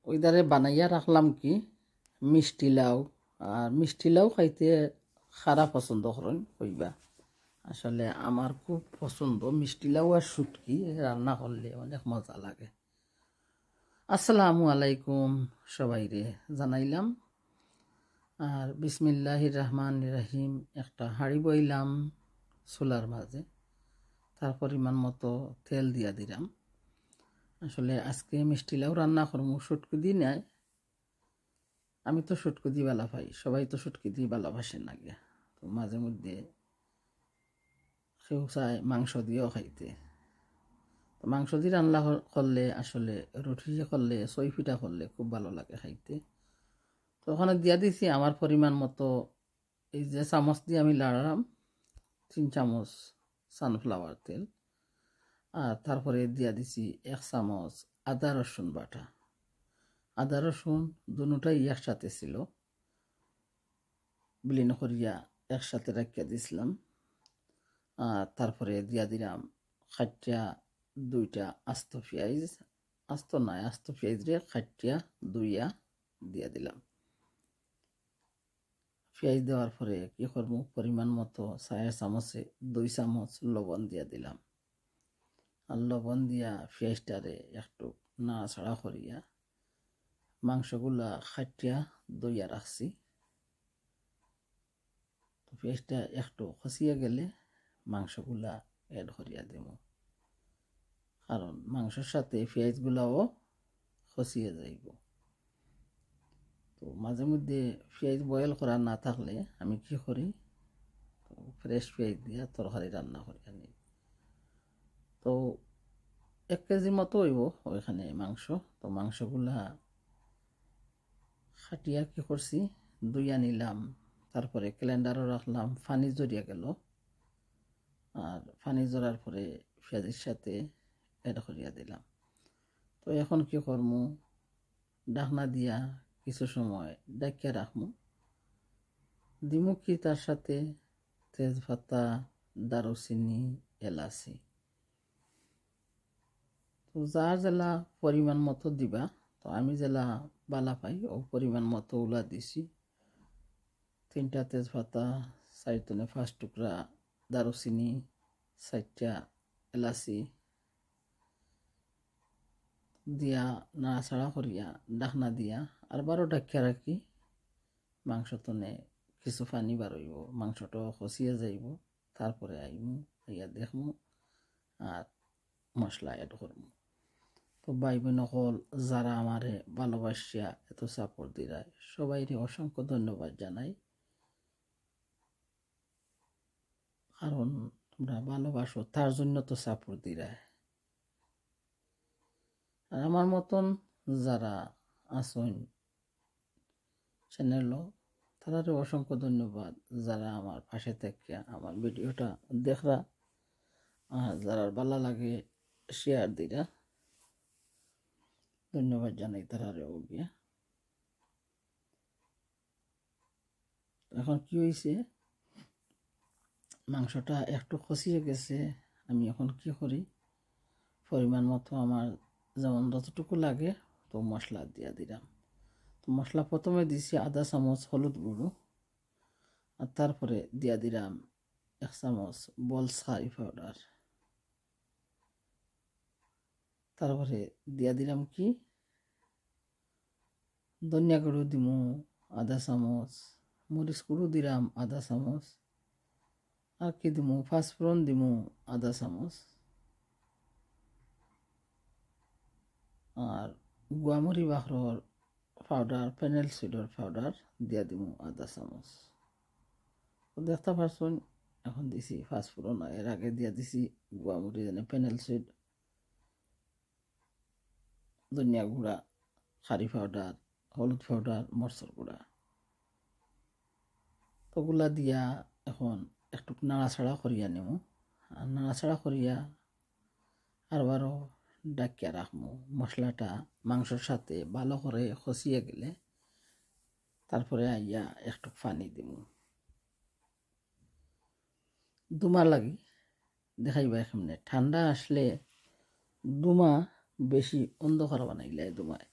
ওইদারে বানাইয়া রাখলাম কি মিষ্টি লাউ। আর মিষ্টি লাউ খাইতে খারা পছন্দ করেন কইবা। আসলে আমার খুব পছন্দ মিষ্টি লাউ আর শুটকি রান্না করলে অনেক মজা লাগে। আসসালামু আলাইকুম সবাই রে জানাইলাম। আর বিসমিল্লাহির রহমানির রহিম। একটা হাঁড়ি বইলাম চুলার মাঝে, তার পরিমাণ মতো তেল দিয়া দিলাম। আসলে আজকে মিষ্টি লাউ রান্না করবো, শুটকি দি নাই। আমি তো শুটকি দিয়ে ভালো পাই, সবাই তো শুটকি দিয়ে ভালোবাসে না গিয়া। তো মাঝে মধ্যে কেউ চায় মাংস দিয়েও খাইতে। তো মাংস দিয়ে রান্না করলে আসলে রুটি করলে সই পিঠা করলে খুব ভালো লাগে খাইতে। তো ওখানে দিয়া দিছি আমার পরিমাণ মতো, এই যে চামচ দিয়ে আমি লাড়ালাম 3 চামচ সানফ্লাওয়ার তেল। আর তারপরে দিয়া দিছি 1 চামচ আদা রসুন বাটা। আদা রসুন দুটাই একসাথে ছিল, ব্লেন্ড করিয়া একসাথে রাখিয়া দিছিলাম। আর তারপরে দিয়া দিলাম খাটিয়া 2টা আস্ত পেঁয়াজ, আস্ত পেঁয়াজ রে খাটিয়া দুইয়া দিয়া দিলাম। পেঁয়াজ দেওয়ার পরে কি করবো, পরিমাণ মতো 4 চামচে 2 চামচ লবণ দিয়া দিলাম। আর লবণ দিয়া পেঁয়াজটারে একটু নাড়াচাড়া করিয়া মাংসগুলা খাটিয়া দইয়া রাখছি। তো পেঁয়াজটা একটু খসিয়া গেলে মাংসগুলা অ্যাড করিয়া দেব, কারণ মাংসের সাথে পেঁয়াজগুলাও খসিয়ে যাইব। তো মাঝে মধ্যে পেঁয়াজ বয়েল করা না থাকলে আমি কি করি, ফ্রেশ পেঁয়াজ দিয়া তরকারি রান্না করি আনি। তো 1 কেজির মতো হইব ওইখানে মাংস। তো মাংসগুলা খাটিয়া কি করছি, ধুইয়া নিলাম। তারপরে ক্যালেন্ডারও রাখলাম, পানি জড়িয়ে গেল। আর পানি জড়ার পরে পেঁয়াজের সাথে অ্যাড করিয়া দিলাম। তো এখন কি করবো, ঢাকনা দিয়া কিছু সময় ডাকিয়া রাখবো। দিমু কি তার সাথে তেজপাতা, দারুচিনি, এলাচি। তো যার জেলা পরিমাণ মতো দিবা। তো আমি জেলা বালা পাই ও পরিমাণ মতো উলা দিছি। 3টা তেজপাতা, 4-5 টুকরা দারুচিনি, 4টা এলাচি দিয়া নাড়াচাড়া করিয়া ঢাকনা দিয়া আর 12 ডাকিয়া রাখি। মাংস তনে কিছু পানি বারইব, মাংসটা খসিয়া যাইব। তারপরে আইমু, আইয়া দেখমু আর মশলা অ্যাড করবো। তো ভাই বোন সকল যারা আমারে ভালোবাসিয়া এত সাপোর্ট দিরায় সবাইরে অসংখ্য ধন্যবাদ জানাই। কারণ তোমরা ভালোবাসো, তার জন্য তো সাপোর্ট দিরায়। আর আমার মতন যারা আসুন চ্যানেল, তাদেরও অসংখ্য ধন্যবাদ যারা আমার পাশে থেকে আমার ভিডিওটা দেখরা। আর যারা ভালো লাগে শেয়ার দিরা, ধন্যবাদ জানাই তারারেও গিয়া। এখন কি হয়েছে, মাংসটা একটু খসিয়ে গেছে। আমি এখন কি করি, পরিমাণ মতো আমার যেমন যতটুকু লাগে তো মশলা দিয়া দিলাম। তো মশলা প্রথমে দিছি আধা চামচ হলুদ গুঁড়ো। আর তারপরে দিয়া দিলাম 1 চামচ বলস কারি পাউডার। তারপরে দিয়া দিলাম কি ধনিয়া গুঁড়ো দিমু আধা চামচ, মরিচ গুঁড়ো দিলাম আধা চামচ। আর কি দিমু, পাঁচফোড়ন দিমু আধা চামচ। আর গুয়ামরি বাখরর পাউডার, ফেনেল সিডর পাউডার দিয়া দিমু আধা চামচ। দেখতে পারছেন এখন দিছি পাঁচফোড়ন, এর আগে দিয়া দিছি গুয়ামরি, ফেনেল সিড, ধনিয়া গুঁড়া, কারি পাউডার, হলুদ পাউডার, মরচর গুঁড়া। ওগুলা দিয়া এখন একটু নাড়াচাড়া করিয়া নেব। আর নাড়াচাড়া করিয়া আরবারও ডাকিয়া রাখবো। মশলাটা মাংসর সাথে ভালো করে খসিয়ে গেলে তারপরে আইয়া একটু পানি দিব। দুমা লাগি দেখাইবা এখানে। ঠান্ডা আসলে দুমা বেশি অন্ধকার বানাইলে দুমায়।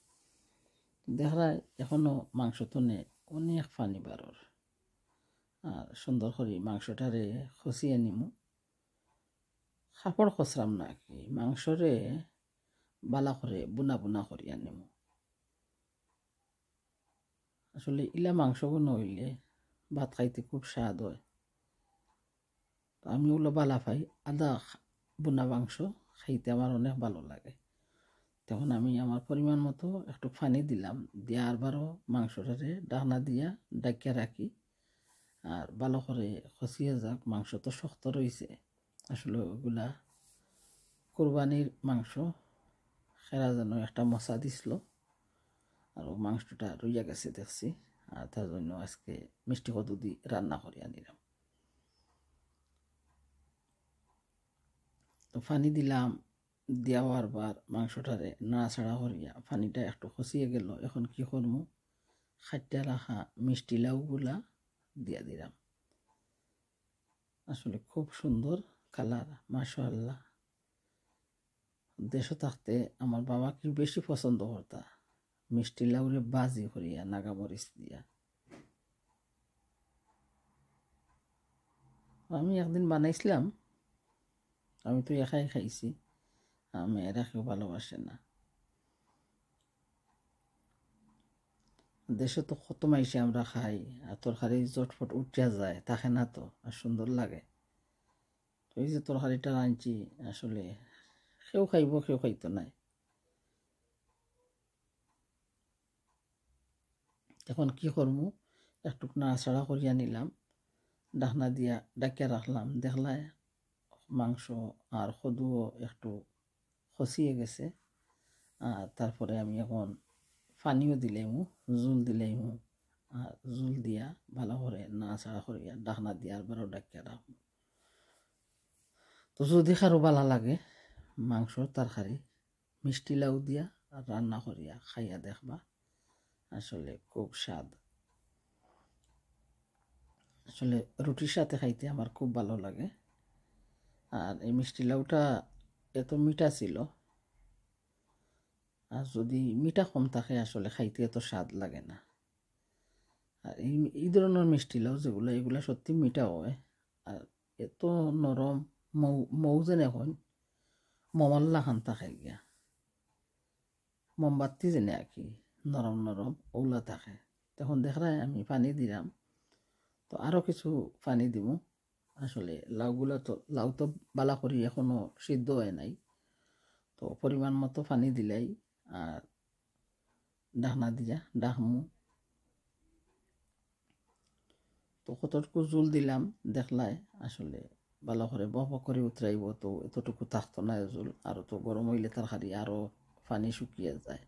দেখা এখনো মাংস তো অনেক পানি বারর। আর সুন্দর করে মাংসটারে খসিয়ে নিমু, খাপড় খসরাম না কি মাংসরে বালা করে বুনা বুনা করিয়া নিমু। আসলে ইলা মাংস বুনা হইলে ভাত খাইতে খুব স্বাদ হয়। আমি ওগুলো বালা পাই, আদা বুনা মাংস খাইতে আমার অনেক ভালো লাগে। তখন আমি আমার পরিমাণ মতো একটু পানি দিলাম, দিয়ে আরবারও মাংসটারে ডাকনা দিয়া ডাকিয়া রাখি। আর ভালো করে খসিয়ে যাক, মাংস তো শক্ত রয়েছে। আসলে ওগুলা কোরবানির মাংস, সেরা যেন একটা মশা দিছিল আর মাংসটা রইয়া গেছে দেখছি। আর তার জন্য আজকে মিষ্টি কদু দি রান্না করিয়া নিলাম। তো পানি দিলাম, দেওয়ার বার মাংসটারে নাড়াচাড়া করিয়া পানিটা একটু খসিয়ে গেল। এখন কি করবো, খাইতে রাখা মিষ্টি লাউগুলা দিয়া দিলাম। আসলে খুব সুন্দর কালার, মাশাআল্লাহ। দেশে থাকতে আমার বাবা কি বেশি পছন্দ করতা মিষ্টি লাউরে বাজি করিয়া নাগামরিচ দিয়া। আমি একদিন বানাইছিলাম, আমি তো একাই খাইছি, আমি এরা কেউ ভালোবাসে না। দেশে তো কত মাইসে আমরা খাই, আর তরকারি চটফট উঠিয়া যায়, থাকে না তো আর সুন্দর লাগে। তো এই যে তরকারিটা আনছি, আসলে কেউ খাইব কেউ খাইতো নাই। এখন কি করবো, একটু নাড়াচাড়া করিয়া নিলাম, ডাকনা দিয়া ডাকিয়া রাখলাম। দেখলাই মাংস আর কদুও একটু খসিয়ে গেছে। আর তারপরে আমি এখন পানিও দিলাইমু, জুল দিলাইমু। আর জুল দিয়া ভালো করে নাড়াচাড়া করিয়া ডাকনা দিয়া আরবারও ডাকিয়া রাখবো। তো যদি কারো ভালো লাগে মাংসর তরকারি মিষ্টি লাউ দিয়া রান্না করিয়া খাইয়া দেখবা, আসলে খুব স্বাদ। আসলে রুটির সাথে খাইতে আমার খুব ভালো লাগে। আর এই মিষ্টি লাউটা এত মিঠা ছিল, আর যদি মিঠা কম থাকে আসলে খাইতে এত স্বাদ লাগে না। আর এই ধরনের মিষ্টি লাউ যেগুলো, এগুলা সত্যি মিঠা হয়। আর এত নরম, মৌ যেন এখন মমল্লা খান থাকে গিয়া, মোমবাতি যেনে আর কি নরম নরম ওগুলা থাকে। তখন দেখলাই আমি পানি দিলাম, তো আরও কিছু পানি দিব। আসলে লাউ তো বালা করি এখনো সিদ্ধ হয় নাই, তো পরিমাণ মতো পানি দিলাই। আর ডাকনা দিয়া ডাকমু। তো কতটুকু জল দিলাম দেখলাই, আসলে ভালো করে বক করে উতরাইব, তো এতটুকু থাকতো না জল। আরও তো গরম হইলে তরকারি আরও পানি শুকিয়ে যায়।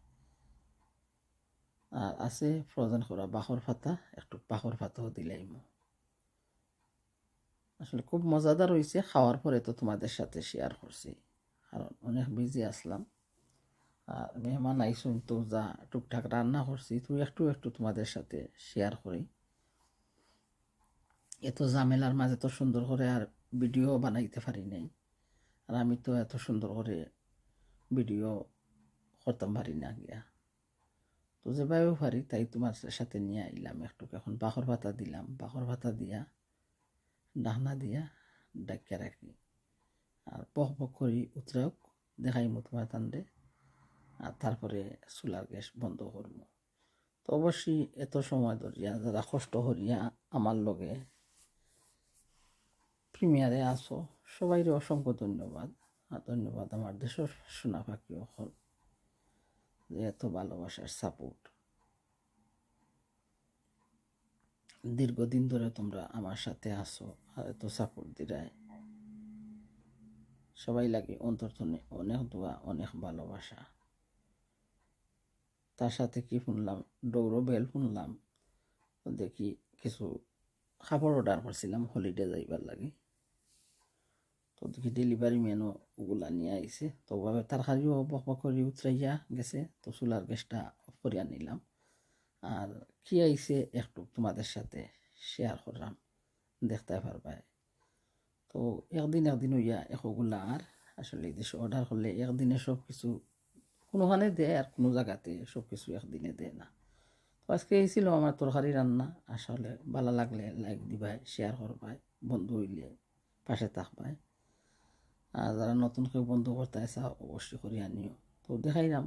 আর আছে ফ্রোজেন করা বাখর পাতা, একটু বাখর পাতাও দিলাইম। আসলে খুব মজাদার হয়েছে। খাওয়ার পরে তো তোমাদের সাথে শেয়ার করছি, কারণ অনেক বিজি আসলাম। আর মেহমান আইসুন তো যা টুকটাক রান্না করছি, তো একটু একটু তোমাদের সাথে শেয়ার করি। এত ঝামেলার মাঝে তো সুন্দর করে আর ভিডিও বানাইতে পারি নাই। আর আমি তো এত সুন্দর করে ভিডিও করতাম পারি না গিয়া, তো যেভাবেও পারি তাই তোমার সাথে নিয়ে আইলাম। একটু এখন বাখর পাতা দিলাম, বাখর পাতা দিয়া ডাকনা দিয়া ডাকিয়া রাখি। আর পক পক করি উতরাওক দেখাইমু তোমার তান্ডে। আর তারপরে চুলার গ্যাস বন্ধ করবো। তো অবশ্যই এত সময় ধরিয়া যারা কষ্ট করিয়া আমার লগে প্রিমিয়ারে আসো, সবাইরে অসংখ্য ধন্যবাদ। আর ধন্যবাদ আমার দেশের সোনা পাখি অকল, যে এত ভালোবাসার সাপোর্ট। দীর্ঘদিন ধরে তোমরা আমার সাথে আসো আর এত সাপোর্ট দিরায়, সবাই লাগে অন্তর্থনে অনেক দোয়া, অনেক ভালোবাসা। তার সাথে কি শুনলাম, ডৌরো বেল শুনলাম। দেখি কিছু খাবার অর্ডার করছিলাম হলিডে যাইবার লাগে, তো দেখি ডেলিভারি ম্যানও ওগুলা নিয়ে আইছে। তো ওভাবে তরকারিও বক বক করে উতরাইয়া গেছে, তো চুলার গ্যাসটা অফ করিয়া নিলাম। আর কি আইছে একটু তোমাদের সাথে শেয়ার করলাম, দেখতে পারবাই। তো একদিন হইয়া এগুলা আর আসলে দেশে অর্ডার করলে একদিনে সব কিছু কোনোখানে দেয় আর কোনো জায়গাতে সব কিছু একদিনে দেয় না। তো আজকে এই ছিল আমার তরকারি রান্না। আসলে ভালো লাগলে লাইক দিবাই, শেয়ার করবাই, বন্ধু হইলে পাশে থাকবাই। আর যারা নতুন কেউ বন্ধু করতে আসা অবশ্যই করে আনিও। তো দেখাইলাম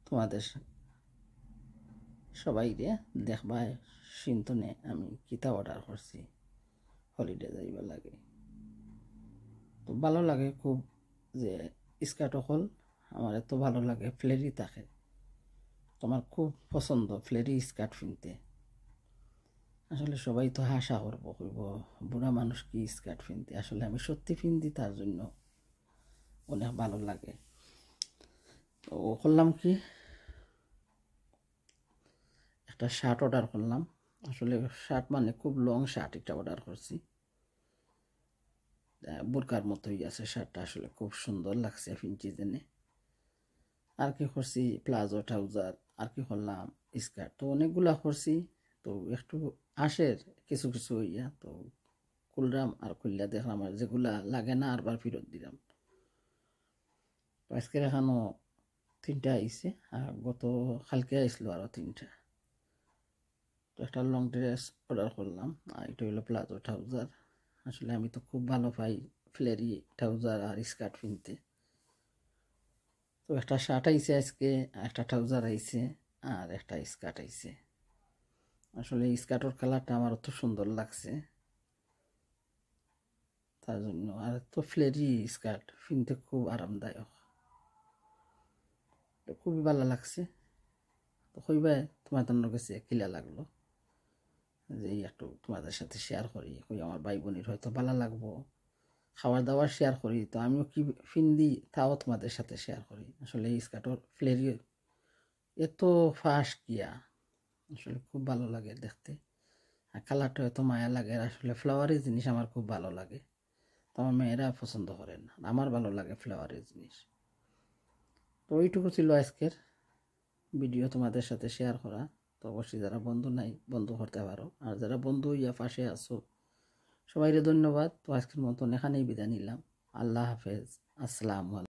তোমাদের সবাই রে দেখবাই সিন্তনে আমি কিতা অর্ডার করছি হলিডে যাইবার লাগে। তো ভালো লাগে খুব যে স্কার্ট হল আমার এত ভালো লাগে, ফ্লেরি থাকে। তোমার খুব পছন্দ ফ্লেরি স্কার্ট কিনতে। আসলে সবাই তো হাসা করবো, কইব বুড়া মানুষ কি স্কার্ট কিনতে। আসলে আমি সত্যি কিনতে, তার জন্য অনেক ভালো লাগে। তো করলাম কি, একটা শার্ট অর্ডার করলাম। আসলে শার্ট মানে খুব লং শার্ট একটা অর্ডার করছি, বোরকার মতোই আছে শার্টটা। আসলে খুব সুন্দর লাগছে ফিনচি জেনে। আর কি করছি, প্লাজো ট্রাউজার, আর কি করলাম স্কার্ট। তো অনেকগুলা করছি। তো একটু আসের কিছু কিছু হইয়া তো খুললাম আর খুললা দেখলাম আর যেগুলা লাগে না আরবার ফেরত দিলাম। তো আজকের এখানো 3টা আইছে আর গত কালকে আইসলো আরও 3টা। তো একটা লং ড্রেস অর্ডার করলাম আর এটা হলো প্লাজো ট্রাউজার। আসলে আমি তো খুব ভালো পাই ফ্লেরি ট্রাউজার আর স্কার্ট কিনতে। তো একটা শার্ট আইছে আজকে, একটা ট্রাউজার আইছে আর একটা স্কার্ট আইছে। আসলে স্কার্টের কালারটা আমার অত সুন্দর লাগছে, তার জন্য। আর তো ফ্লেরি স্কার্ট কিনতে খুব আরামদায়ক, তো খুবই ভালো লাগছে। তো কইবাই তোমাদের কাছে কিলা লাগলো, যে একটু তোমাদের সাথে শেয়ার করি। কই আমার ভাই বোনের হয়তো ভালো লাগবো, খাবার দাবার শেয়ার করি। তো আমিও কি ফিন্দি তাও তোমাদের সাথে শেয়ার করি। আসলে এই স্কার্টর ফ্লেরি এত ফাস্ট গিয়া, আসলে খুব ভালো লাগে দেখতে। আর কালারটা এত মায়া লাগে। আসলে ফ্লাওয়ারি জিনিস আমার খুব ভালো লাগে। তো আমার মেয়েরা পছন্দ করেন, আমার ভালো লাগে ফ্লাওয়ারি জিনিস। তো ওইটুকু ছিল আজকের ভিডিও তোমাদের সাথে শেয়ার করা। তো অবশ্যই যারা বন্ধু নাই বন্ধু করতে পারো, আর যারা বন্ধু ইয়া পাশে আছো সবাইকে ধন্যবাদ। তো আজকের মতন এখানেই বিদায় নিলাম। আল্লাহ হাফেজ, আসসালামু আলাইকুম।